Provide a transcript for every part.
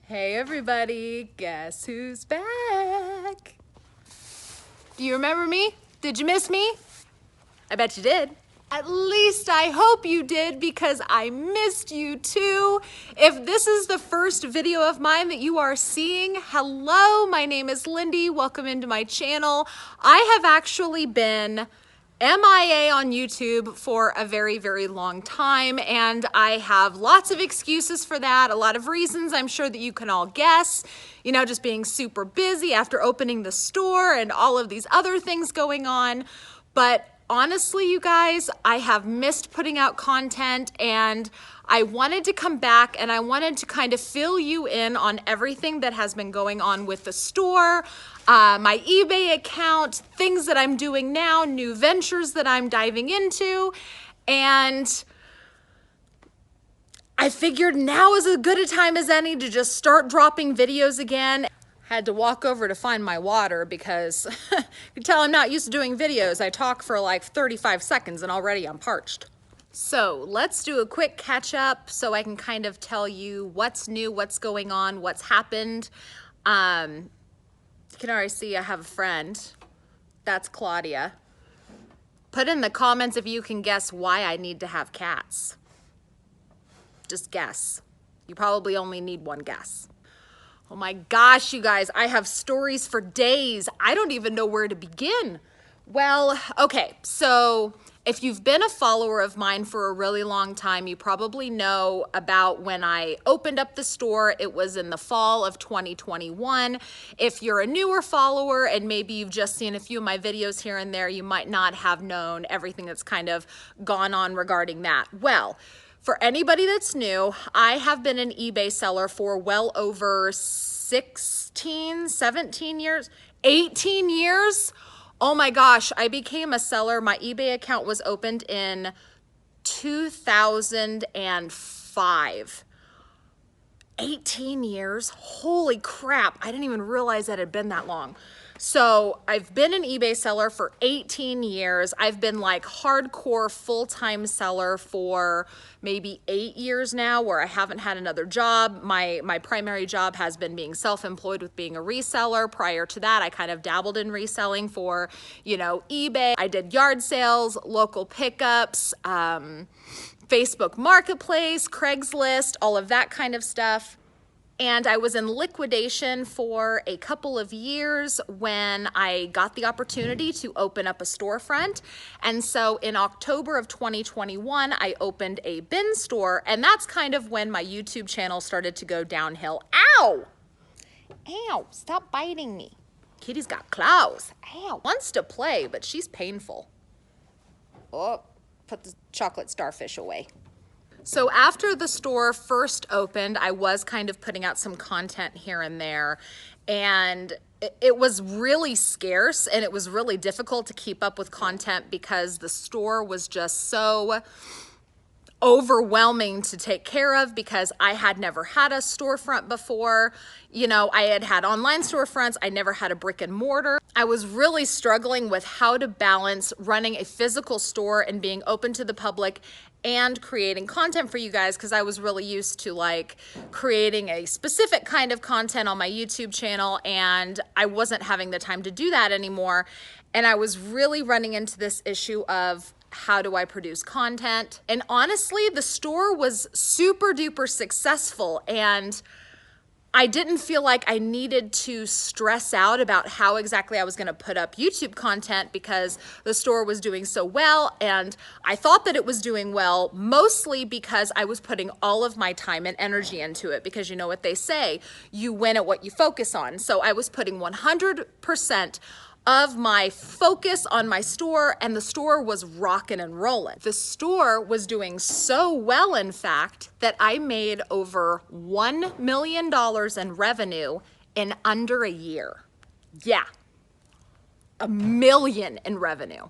Hey everybody, guess who's back? Do you remember me? Did you miss me? I bet you did. At least I hope you did, because I missed you too. If this is the first video of mine that you are seeing, hello, my name is Lindey. Welcome into my channel. I have actually been MIA on YouTube for a very, very long time, and I have lots of excuses for that, a lot of reasons I'm sure that you can all guess. You know, just being super busy after opening the store and all of these other things going on. But honestly, you guys, I have missed putting out content, and I wanted to come back and I wanted to kind of fill you in on everything that has been going on with the store, my eBay account, things that I'm doing now, new ventures that I'm diving into. And I figured now is as good a time as any to just start dropping videos again. Had to walk over to find my water because you can tell I'm not used to doing videos. I talk for like 35 seconds and already I'm parched. So let's do a quick catch up so I can kind of tell you what's new, what's going on, what's happened. You can already see I have a friend. That's Claudia. Put in the comments if you can guess why I need to have cats. Just guess. You probably only need one guess. Oh my gosh, you guys, I have stories for days. I don't even know where to begin. Well, okay, so if you've been a follower of mine for a really long time, you probably know about when I opened up the store. It was in the fall of 2021. If you're a newer follower and maybe you've just seen a few of my videos here and there, you might not have known everything that's kind of gone on regarding that. Well, for anybody that's new, I have been an eBay seller for well over 16, 17 years, 18 years. Oh my gosh, I became a seller. My eBay account was opened in 2005. 18 years? Holy crap, I didn't even realize that it had been that long. So I've been an eBay seller for 18 years. I've been like hardcore full-time seller for maybe 8 years now, where I haven't had another job. My primary job has been being self-employed with being a reseller. Prior to that, I kind of dabbled in reselling for, you know, eBay. I did yard sales, local pickups, Facebook Marketplace, Craigslist, all of that kind of stuff. And I was in liquidation for a couple of years when I got the opportunity to open up a storefront. And so in October of 2021, I opened a bin store, and that's kind of when my YouTube channel started to go downhill. Ow! Ow, stop biting me. Kitty's got claws. Ow, wants to play, but she's painful. Oh, put the chocolate starfish away. So after the store first opened, I was kind of putting out some content here and there, and it was really scarce and it was really difficult to keep up with content because the store was just so overwhelming to take care of, because I had never had a storefront before. You know, I had had online storefronts. I never had a brick and mortar. I was really struggling with how to balance running a physical store and being open to the public and creating content for you guys, because I was really used to like creating a specific kind of content on my YouTube channel, and I wasn't having the time to do that anymore. And I was really running into this issue of, how do I produce content? And honestly, the store was super duper successful, and I didn't feel like I needed to stress out about how exactly I was going to put up YouTube content, because the store was doing so well, and I thought that it was doing well mostly because I was putting all of my time and energy into it, because you know what they say, you win at what you focus on. So I was putting 100% of my focus on my store, and the store was rocking and rolling. The store was doing so well, in fact, that I made over $1 million in revenue in under a year. Yeah, $1 million in revenue.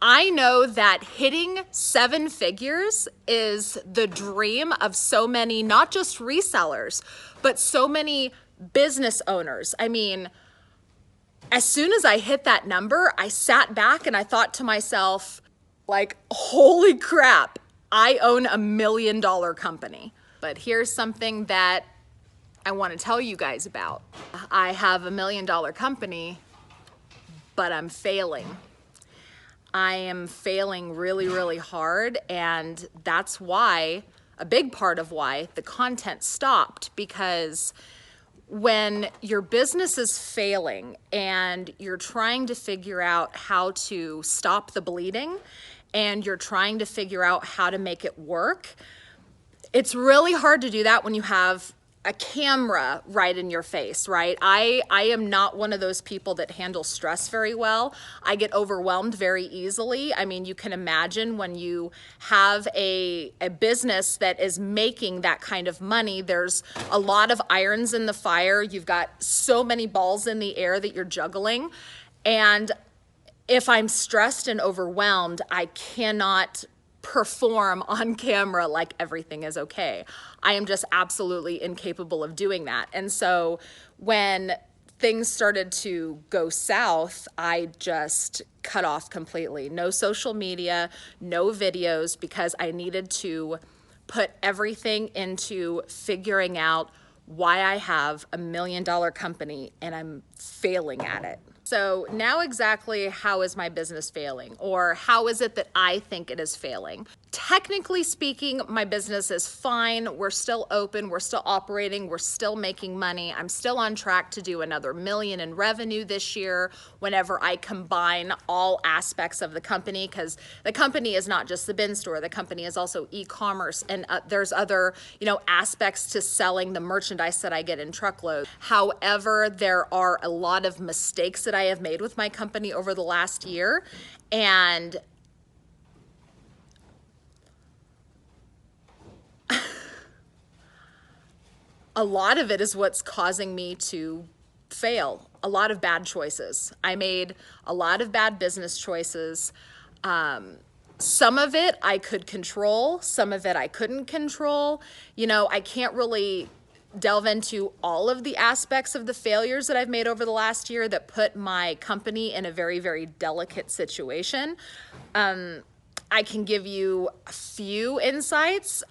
I know that hitting 7 figures is the dream of so many, not just resellers, but so many business owners. I mean, as soon as I hit that number, I sat back and I thought to myself, like, holy crap, I own $1 million company. But here's something that I want to tell you guys about. I have $1 million company, but I'm failing. I am failing really, really hard, and that's why, a big part of why the content stopped, because when your business is failing and you're trying to figure out how to stop the bleeding and you're trying to figure out how to make it work, it's really hard to do that when you have a camera right in your face, right? I am not one of those people that handle stress very well. I get overwhelmed very easily. I mean, you can imagine when you have a business that is making that kind of money, there's a lot of irons in the fire. You've got so many balls in the air that you're juggling. And if I'm stressed and overwhelmed, I cannot perform on camera like everything is okay. I am just absolutely incapable of doing that. And so when things started to go south, I just cut off completely. No social media, no videos, because I needed to put everything into figuring out why I have $1 million company and I'm failing at it. So now exactly how is my business failing, or how is it that I think it is failing? Technically speaking, my business is fine. We're still open, we're still operating, we're still making money. I'm still on track to do another $1 million in revenue this year whenever I combine all aspects of the company, because the company is not just the bin store, the company is also e-commerce, and there's other, aspects to selling the merchandise that I get in truckloads. However, there are a lot of mistakes that I have made with my company over the last year, and a lot of it is what's causing me to fail. A lot of bad choices. I made a lot of bad business choices. Some of it I could control, some of it I couldn't control. I can't really delve into all of the aspects of the failures that I've made over the last year that put my company in a very, very delicate situation. I can give you a few insights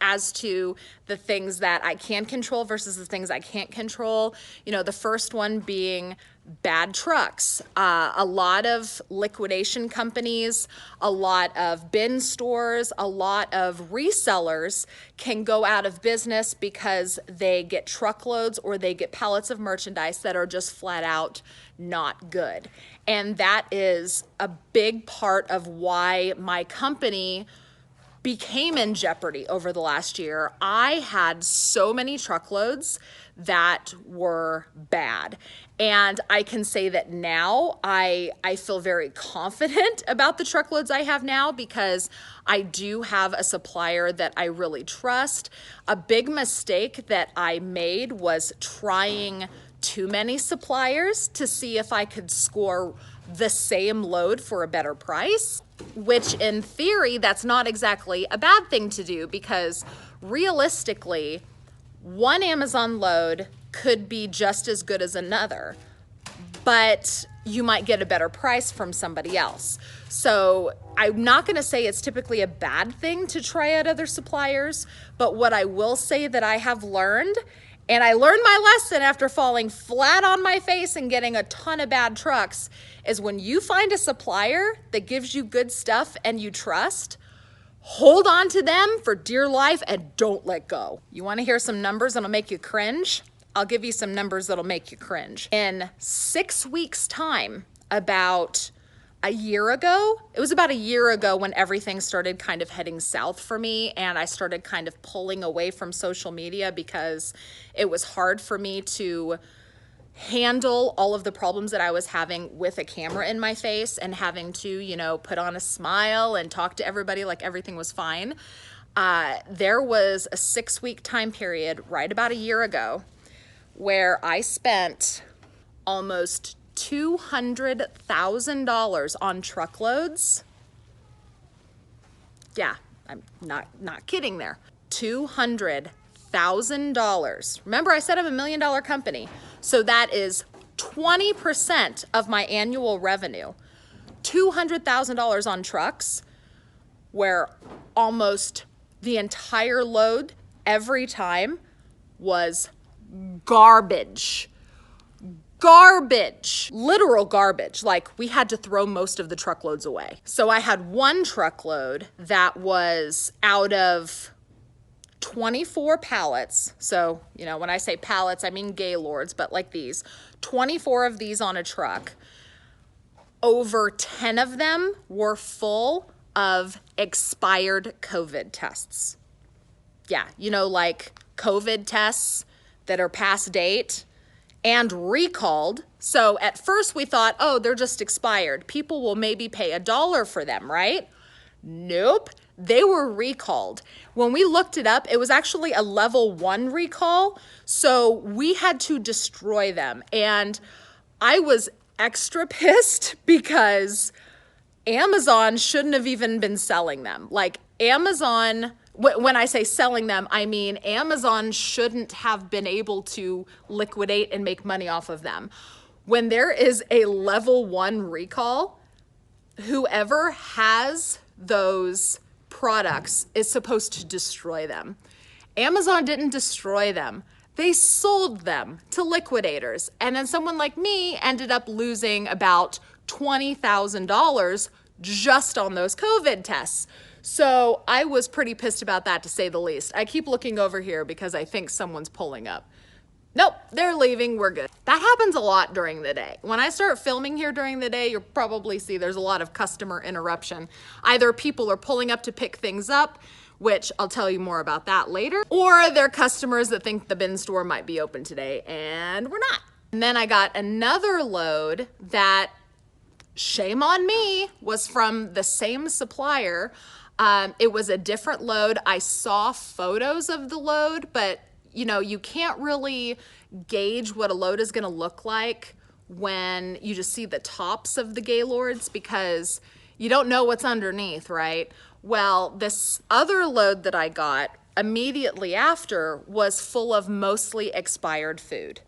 as to the things that I can control versus the things I can't control. The first one being bad trucks. A lot of liquidation companies, a lot of bin stores, a lot of resellers can go out of business because they get truckloads or they get pallets of merchandise that are just flat out not good. And that is a big part of why my company became in jeopardy over the last year. I had so many truckloads that were bad. And I can say that now I feel very confident about the truckloads I have now, because I do have a supplier that I really trust. A big mistake that I made was trying too many suppliers to see if I could score the same load for a better price, which in theory, that's not exactly a bad thing to do, because realistically, one Amazon load could be just as good as another, but you might get a better price from somebody else. So I'm not gonna say it's typically a bad thing to try out other suppliers, but what I will say that I have learned, and I learned my lesson after falling flat on my face and getting a ton of bad trucks, is when you find a supplier that gives you good stuff and you trust, hold on to them for dear life and don't let go. You wanna hear some numbers that'll make you cringe? I'll give you some numbers that'll make you cringe. In 6 weeks' time, about a year ago, it was about a year ago when everything started kind of heading south for me, and I started kind of pulling away from social media because it was hard for me to handle all of the problems that I was having with a camera in my face and having to, put on a smile and talk to everybody like everything was fine. There was a 6-week time period right about a year ago where I spent almost $200,000 on truckloads. Yeah, I'm not kidding there. $200,000. Remember, I said I'm $1 million company. So that is 20% of my annual revenue. $200,000 on trucks, where almost the entire load every time was garbage. Garbage, literal garbage. Like, we had to throw most of the truckloads away. So I had one truckload that was out of 24 pallets. So, you know, when I say pallets, I mean Gaylords, but like these, 24 of these on a truck. Over 10 of them were full of expired COVID tests. Yeah, you know, like COVID tests that are past date and recalled. So at first we thought, oh, they're just expired. People will maybe pay $1 for them, right? Nope, they were recalled. When we looked it up, it was actually a level 1 recall. So we had to destroy them. And I was extra pissed because Amazon shouldn't have even been selling them. Like, Amazon, when I say selling them, I mean Amazon shouldn't have been able to liquidate and make money off of them. When there is a level 1 recall, whoever has those products is supposed to destroy them. Amazon didn't destroy them. They sold them to liquidators. And then someone like me ended up losing about $20,000 just on those COVID tests. So I was pretty pissed about that, to say the least. I keep looking over here because I think someone's pulling up. Nope, they're leaving, we're good. That happens a lot during the day. When I start filming here during the day, you'll probably see there's a lot of customer interruption. Either people are pulling up to pick things up, which I'll tell you more about that later, or they're customers that think the bin store might be open today, and we're not. And then I got another load that, shame on me, was from the same supplier. It was a different load. I saw photos of the load, but you know, you can't really gauge what a load is gonna look like when you just see the tops of the Gaylords because you don't know what's underneath, right? Well, this other load that I got immediately after was full of mostly expired food.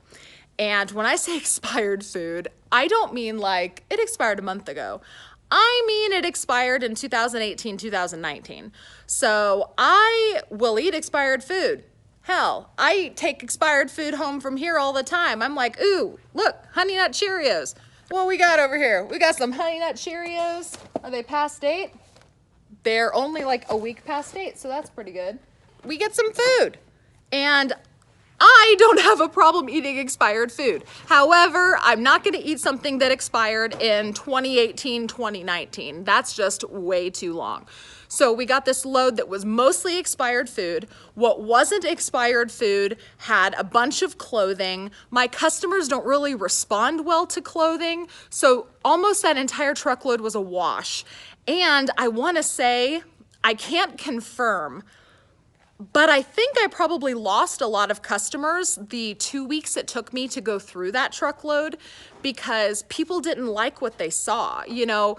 And when I say expired food, I don't mean like it expired a month ago. I mean it expired in 2018, 2019. So I will eat expired food. Hell, I take expired food home from here all the time. I'm like, ooh, look, Honey Nut Cheerios. What we got over here? We got some Honey Nut Cheerios. Are they past date? They're only like a week past date, so that's pretty good. We get some food. And I don't have a problem eating expired food. However, I'm not gonna eat something that expired in 2018, 2019. That's just way too long. So we got this load that was mostly expired food. What wasn't expired food had a bunch of clothing. My customers don't really respond well to clothing, so almost that entire truckload was a wash. And I wanna say, I can't confirm, but I think I probably lost a lot of customers the 2 weeks it took me to go through that truckload because people didn't like what they saw. You know,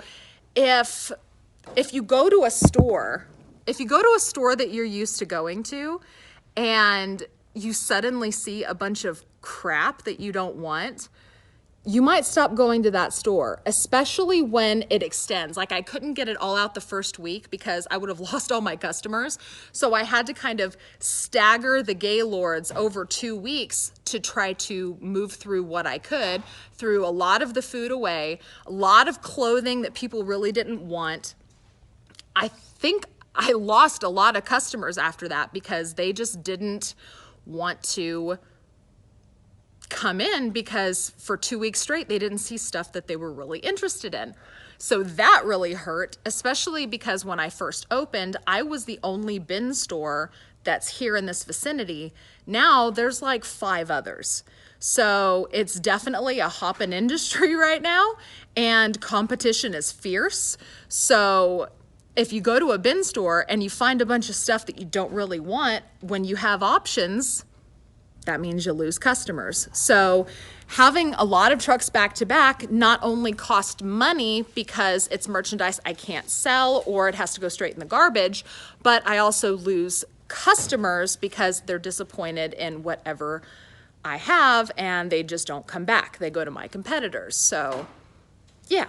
if you go to a store, that you're used to going to and you suddenly see a bunch of crap that you don't want, you might stop going to that store, especially when it extends. Like, I couldn't get it all out the first week because I would have lost all my customers. So I had to kind of stagger the Gaylords over 2 weeks to try to move through what I could, threw a lot of the food away, a lot of clothing that people really didn't want. I think I lost a lot of customers after that because they just didn't want to come in because for 2 weeks straight, they didn't see stuff that they were really interested in. So that really hurt, especially because when I first opened, I was the only bin store that's here in this vicinity. Now there's like 5 others. So it's definitely a hopping industry right now and competition is fierce. So if you go to a bin store and you find a bunch of stuff that you don't really want, when you have options, that means you lose customers. So having a lot of trucks back to back not only cost money because it's merchandise I can't sell or it has to go straight in the garbage, but I also lose customers because they're disappointed in whatever I have and they just don't come back. They go to my competitors. So yeah.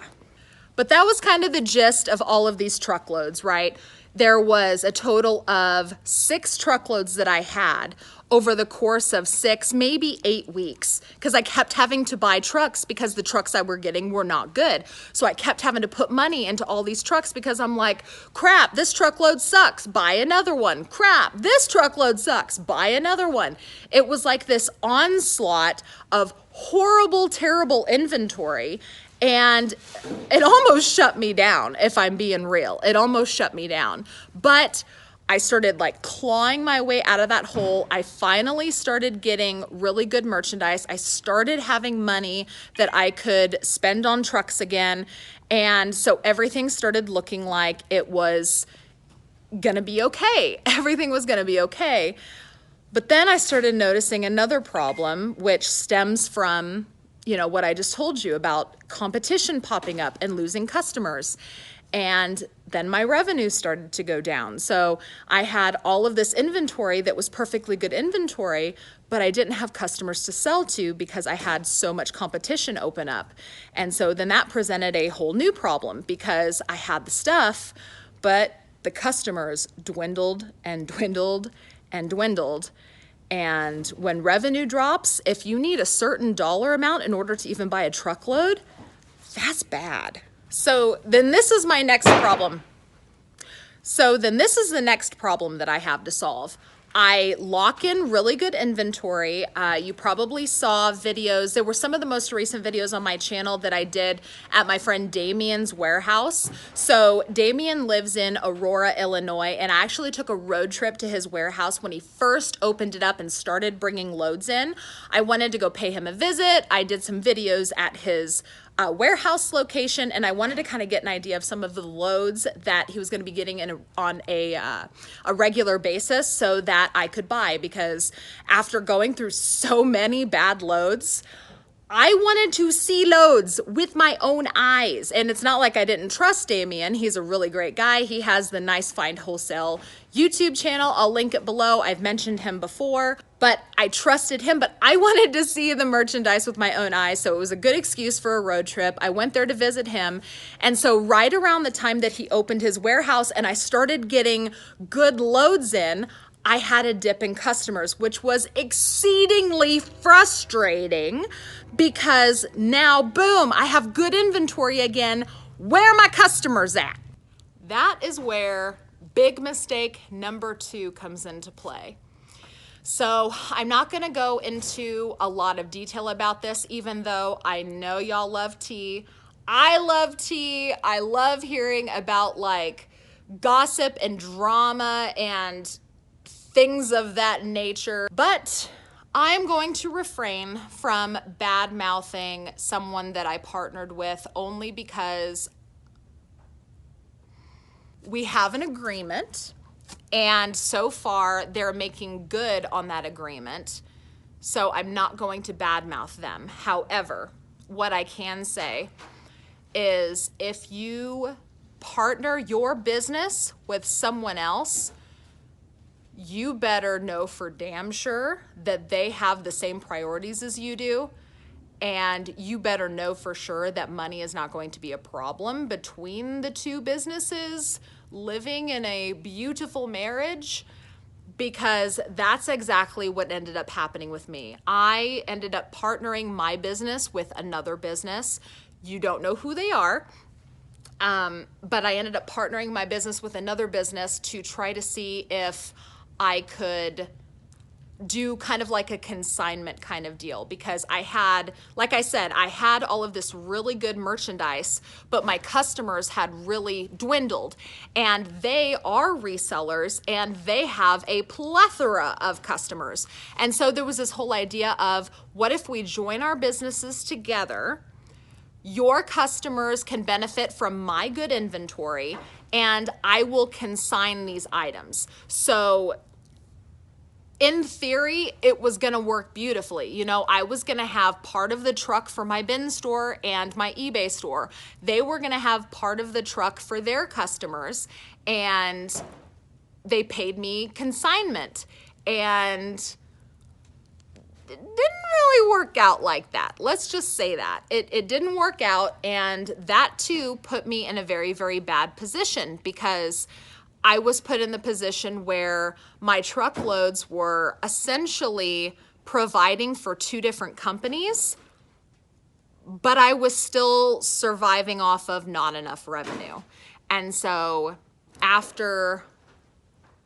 But that was kind of the gist of all of these truckloads, right? there was a total of 6 truckloads that I had over the course of 6, maybe 8 weeks, because I kept having to buy trucks because the trucks I were getting were not good. So I kept having to put money into all these trucks because I'm like, crap, this truckload sucks, buy another one. Crap, this truckload sucks, buy another one. It was like this onslaught of horrible, terrible inventory. And it almost shut me down, if I'm being real. It almost shut me down. But I started like clawing my way out of that hole. I finally started getting really good merchandise. I started having money that I could spend on trucks again. And so everything started looking like it was gonna be okay. Everything was gonna be okay. But then I started noticing another problem, which stems from, you know, what I just told you about competition popping up and losing customers. And then my revenue started to go down. So I had all of this inventory that was perfectly good inventory, but I didn't have customers to sell to because I had so much competition open up. And so then that presented a whole new problem because I had the stuff, but the customers dwindled and dwindled and dwindled. And when revenue drops, if you need a certain dollar amount in order to even buy a truckload, that's bad. So then this is my next problem. So then this is the next problem that I have to solve. I lock in really good inventory. You probably saw videos. There were some of the most recent videos on my channel that I did at my friend Damien's warehouse. So Damien lives in Aurora, Illinois, and I actually took a road trip to his warehouse when he first opened it up and started bringing loads in. I wanted to go pay him a visit. I did some videos at his warehouse location, and I wanted to kind of get an idea of some of the loads that he was going to be getting on a regular basis so that I could buy, because after going through so many bad loads, I wanted to see loads with my own eyes. And it's not like I didn't trust Damien. He's a really great guy. He has the Nice Find Wholesale YouTube channel. I'll link it below. I've mentioned him before, but I trusted him, but I wanted to see the merchandise with my own eyes. So it was a good excuse for a road trip. I went there to visit him. And so right around the time that he opened his warehouse and I started getting good loads in, I had a dip in customers, which was exceedingly frustrating because now, boom, I have good inventory again. Where are my customers at? That is where big mistake number 2 comes into play. So I'm not gonna go into a lot of detail about this, even though I know y'all love tea. I love tea. I love hearing about like gossip and drama and things of that nature, but I'm going to refrain from bad-mouthing someone that I partnered with only because we have an agreement, and so far they're making good on that agreement, so I'm not going to bad-mouth them. However, what I can say is if you partner your business with someone else, you better know for damn sure that they have the same priorities as you do. And you better know for sure that money is not going to be a problem between the two businesses living in a beautiful marriage, because that's exactly what ended up happening with me. I ended up partnering my business with another business. You don't know who they are. But I ended up partnering my business with another business to try to see if I could do kind of like a consignment kind of deal, because I had, like I said, I had all of this really good merchandise, but my customers had really dwindled, and they are resellers and they have a plethora of customers. And so there was this whole idea of, what if we join our businesses together? Your customers can benefit from my good inventory and I will consign these items. So in theory, it was gonna work beautifully. You know, I was gonna have part of the truck for my bin store and my eBay store. They were gonna have part of the truck for their customers, and they paid me consignment. And it didn't really work out like that. Let's just say that. It didn't work out, and that too put me in a very, very bad position, because I was put in the position where my truckloads were essentially providing for 2 different companies, but I was still surviving off of not enough revenue. And so after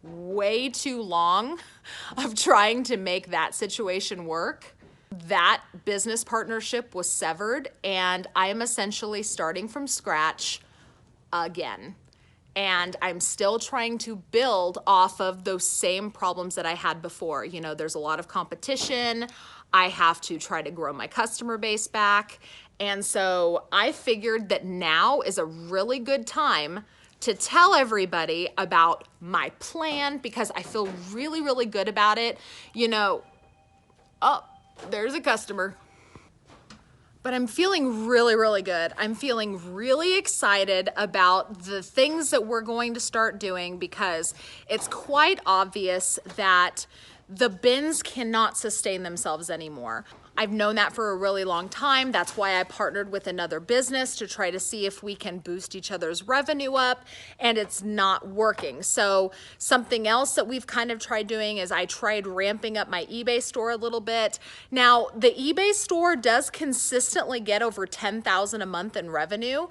way too long of trying to make that situation work, that business partnership was severed, and I am essentially starting from scratch again. And I'm still trying to build off of those same problems that I had before. You know, there's a lot of competition. I have to try to grow my customer base back. And so I figured that now is a really good time to tell everybody about my plan, because I feel really, really good about it. You know, oh, there's a customer. But I'm feeling really, really good. I'm feeling really excited about the things that we're going to start doing, because it's quite obvious that the bins cannot sustain themselves anymore. I've known that for a really long time. That's why I partnered with another business to try to see if we can boost each other's revenue up, and it's not working. So something else that we've kind of tried doing is I tried ramping up my eBay store a little bit. Now, the eBay store does consistently get over 10,000 a month in revenue,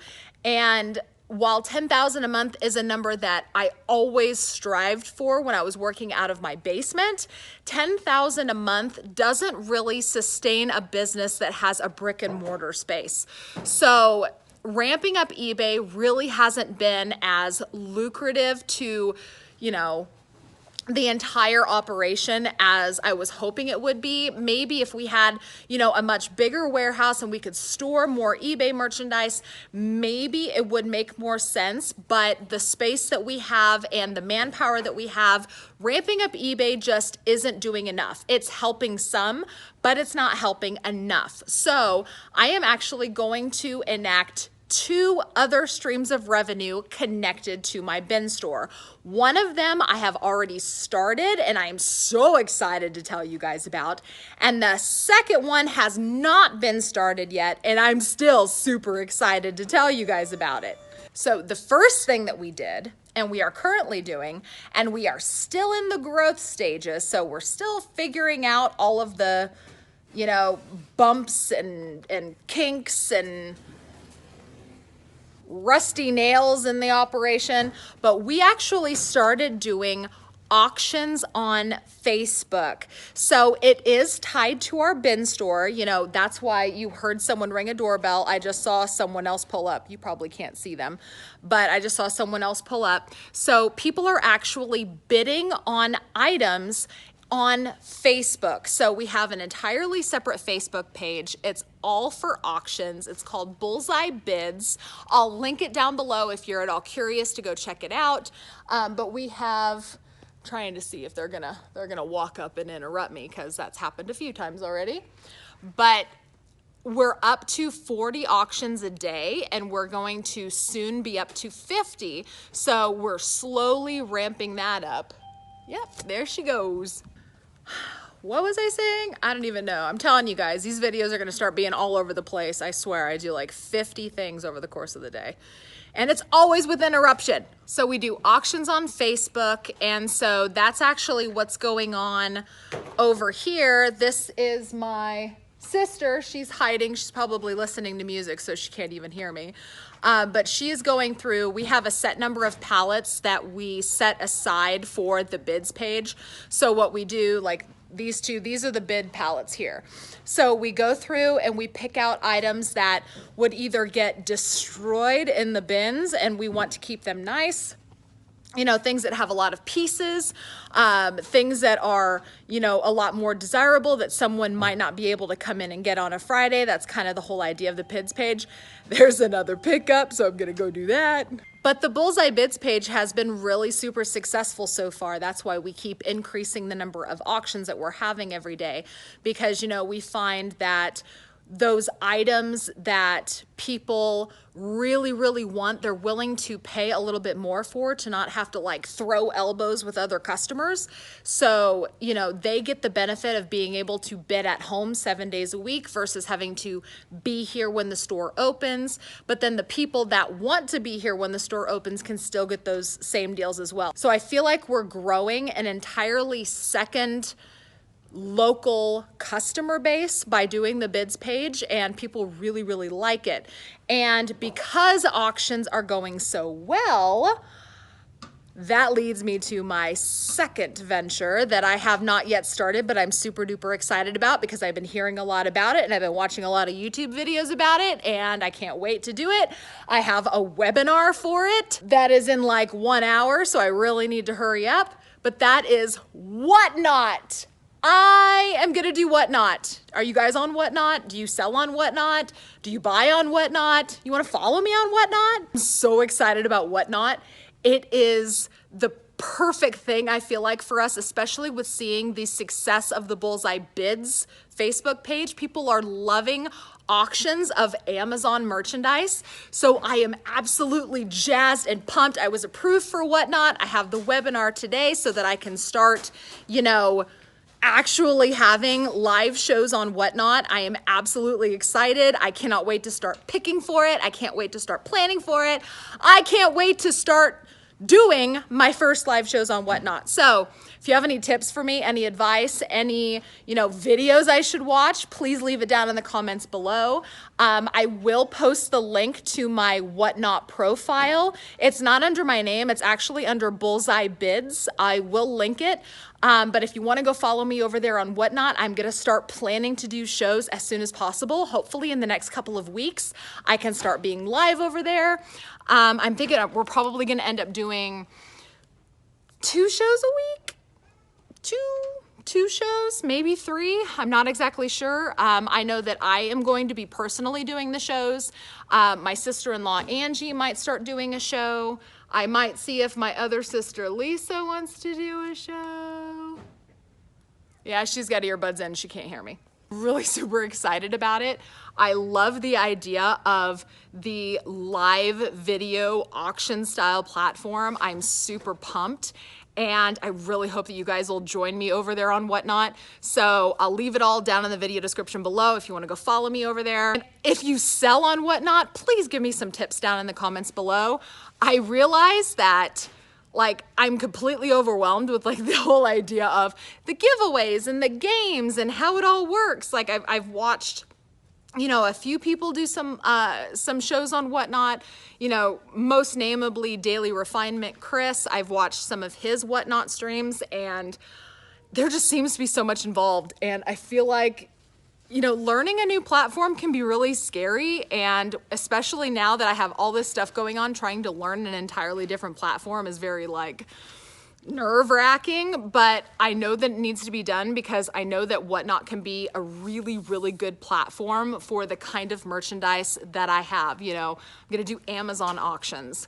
and while 10,000 a month is a number that I always strived for when I was working out of my basement, 10,000 a month doesn't really sustain a business that has a brick and mortar space. So ramping up eBay really hasn't been as lucrative to, you know, the entire operation as I was hoping it would be. Maybe if we had, you know, a much bigger warehouse and we could store more eBay merchandise, maybe it would make more sense. But the space that we have and the manpower that we have, ramping up eBay just isn't doing enough. It's helping some, but it's not helping enough. So I am actually going to enact 2 other streams of revenue connected to my bin store. One of them I have already started, and I am so excited to tell you guys about. And the second one has not been started yet, and I'm still super excited to tell you guys about it. So the first thing that we did, and we are currently doing, and we are still in the growth stages, so we're still figuring out all of the, you know, bumps and kinks and rusty nails in the operation, but we actually started doing auctions on Facebook. So it is tied to our bin store. You know, that's why you heard someone ring a doorbell. I just saw someone else pull up. You probably can't see them, but I just saw someone else pull up. So people are actually bidding on items on Facebook. So we have an entirely separate Facebook page. It's all for auctions. It's called Bullseye Bids. I'll link it down below if you're at all curious to go check it out. But we have, trying to see if they're gonna walk up and interrupt me, because that's happened a few times already. But we're up to 40 auctions a day, and we're going to soon be up to 50. So we're slowly ramping that up. Yep, there she goes. What was I saying? I don't even know. I'm telling you guys, these videos are gonna start being all over the place. I swear, I do like 50 things over the course of the day. And it's always with interruption. So we do auctions on Facebook, and so that's actually what's going on over here. This is my sister. She's hiding. She's probably listening to music, so she can't even hear me. But she is going through, we have a set number of pallets that we set aside for the bids page. So what we do, like these 2, these are the bid pallets here. So we go through and we pick out items that would either get destroyed in the bins and we want to keep them nice, you know, things that have a lot of pieces, things that are, you know, a lot more desirable that someone might not be able to come in and get on a Friday. That's kind of the whole idea of the bids page. There's another pickup, so I'm gonna go do that. But the Bullseye Bids page has been really super successful so far. That's why we keep increasing the number of auctions that we're having every day, because, you know, we find that those items that people really, really want, they're willing to pay a little bit more for, to not have to like throw elbows with other customers. So, you know, they get the benefit of being able to bid at home 7 days a week versus having to be here when the store opens. But then the people that want to be here when the store opens can still get those same deals as well. So I feel like we're growing an entirely second local customer base by doing the bids page, and people really, really like it. And because auctions are going so well, that leads me to my second venture that I have not yet started, but I'm super duper excited about because I've been hearing a lot about it and I've been watching a lot of YouTube videos about it, and I can't wait to do it. I have a webinar for it that is in like 1 hour, so I really need to hurry up, but that is Whatnot. I am gonna do Whatnot. Are you guys on Whatnot? Do you sell on Whatnot? Do you buy on Whatnot? You wanna follow me on Whatnot? I'm so excited about Whatnot. It is the perfect thing, I feel like, for us, especially with seeing the success of the Bullseye Bids Facebook page. People are loving auctions of Amazon merchandise. So I am absolutely jazzed and pumped. I was approved for Whatnot. I have the webinar today so that I can start, you know, actually having live shows on Whatnot. I am absolutely excited. I cannot wait to start picking for it. I can't wait to start planning for it. I can't wait to start doing my first live shows on Whatnot. So if you have any tips for me, any advice, any, you know, videos I should watch, please leave it down in the comments below. I will post the link to my Whatnot profile. It's not under my name. It's actually under Bullseye Bids. I will link it. But if you want to go follow me over there on Whatnot, I'm going to start planning to do shows as soon as possible. Hopefully in the next couple of weeks, I can start being live over there. I'm thinking we're probably going to end up doing 2 shows a week. Two shows, maybe 3. I'm not exactly sure. I know that I am going to be personally doing the shows. My sister-in-law Angie might start doing a show. I might see if my other sister Lisa wants to do a show. Yeah, she's got earbuds in, she can't hear me. Really super excited about it. I love the idea of the live video auction style platform. I'm super pumped. And I really hope that you guys will join me over there on Whatnot. So I'll leave it all down in the video description below if you want to go follow me over there. And if you sell on Whatnot, please give me some tips down in the comments below. I realize that like I'm completely overwhelmed with like the whole idea of the giveaways and the games and how it all works. Like I've watched, you know, a few people do some shows on Whatnot, you know, most namely Daily Refinement Chris. I've watched some of his Whatnot streams and there just seems to be so much involved. And I feel like, you know, learning a new platform can be really scary. And especially now that I have all this stuff going on, trying to learn an entirely different platform is very like nerve-wracking, but I know that it needs to be done because I know that Whatnot can be a really, really good platform for the kind of merchandise that I have. You know, I'm gonna do Amazon auctions.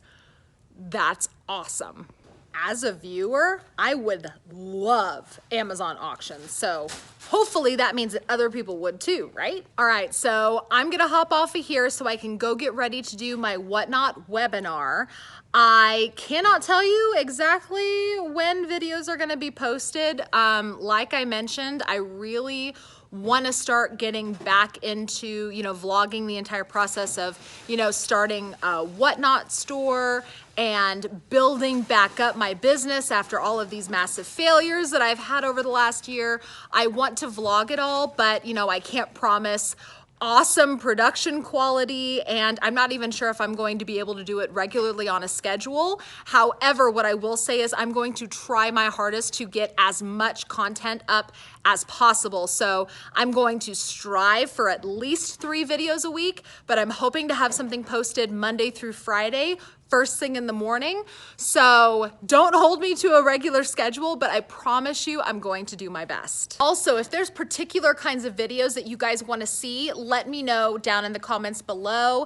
That's awesome. As a viewer, I would love Amazon auctions. So hopefully that means that other people would too, right? All right, so I'm gonna hop off of here so I can go get ready to do my Whatnot webinar. I cannot tell you exactly when videos are gonna be posted. Like I mentioned, I really want to start getting back into, you know, vlogging the entire process of, you know, starting a Whatnot store and building back up my business after all of these massive failures that I've had over the last year. I want to vlog it all, but, you know, I can't promise awesome production quality, and I'm not even sure if I'm going to be able to do it regularly on a schedule. However, what I will say is I'm going to try my hardest to get as much content up as possible. So I'm going to strive for at least 3 videos a week, but I'm hoping to have something posted Monday through Friday, first thing in the morning. So don't hold me to a regular schedule, but I promise you I'm going to do my best. Also, if there's particular kinds of videos that you guys want to see, let me know down in the comments below.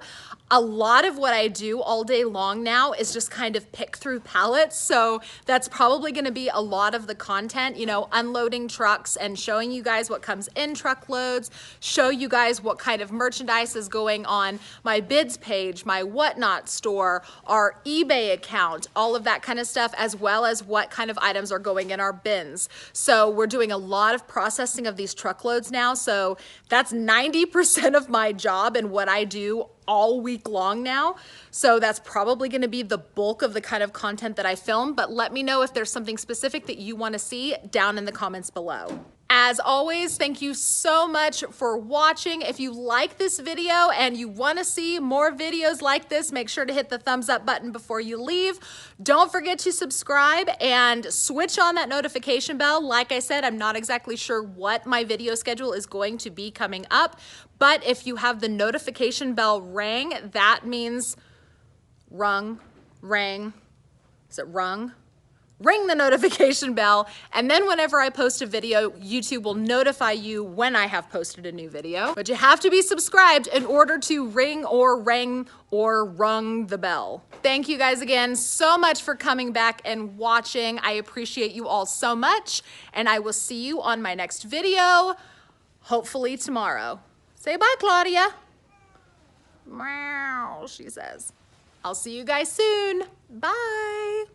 A lot of what I do all day long now is just kind of pick through pallets. So that's probably gonna be a lot of the content, you know, unloading trucks and showing you guys what comes in truckloads, show you guys what kind of merchandise is going on my bids page, my whatnot store, our eBay account, all of that kind of stuff, as well as what kind of items are going in our bins. So we're doing a lot of processing of these truckloads now. So that's 90% of my job and what I do all week long now. So that's probably gonna be the bulk of the kind of content that I film, but let me know if there's something specific that you wanna see down in the comments below. As always, thank you so much for watching. If you like this video and you wanna see more videos like this, make sure to hit the thumbs up button before you leave. Don't forget to subscribe and switch on that notification bell. Like I said, I'm not exactly sure what my video schedule is going to be coming up, but if you have the notification bell rang, that means rung, rang, is it rung? Ring the notification bell, and then whenever I post a video, YouTube will notify you when I have posted a new video. But you have to be subscribed in order to ring or rang or rung the bell. Thank you guys again so much for coming back and watching. I appreciate you all so much, and I will see you on my next video, hopefully tomorrow. Say bye, Claudia. Meow, she says. I'll see you guys soon. Bye.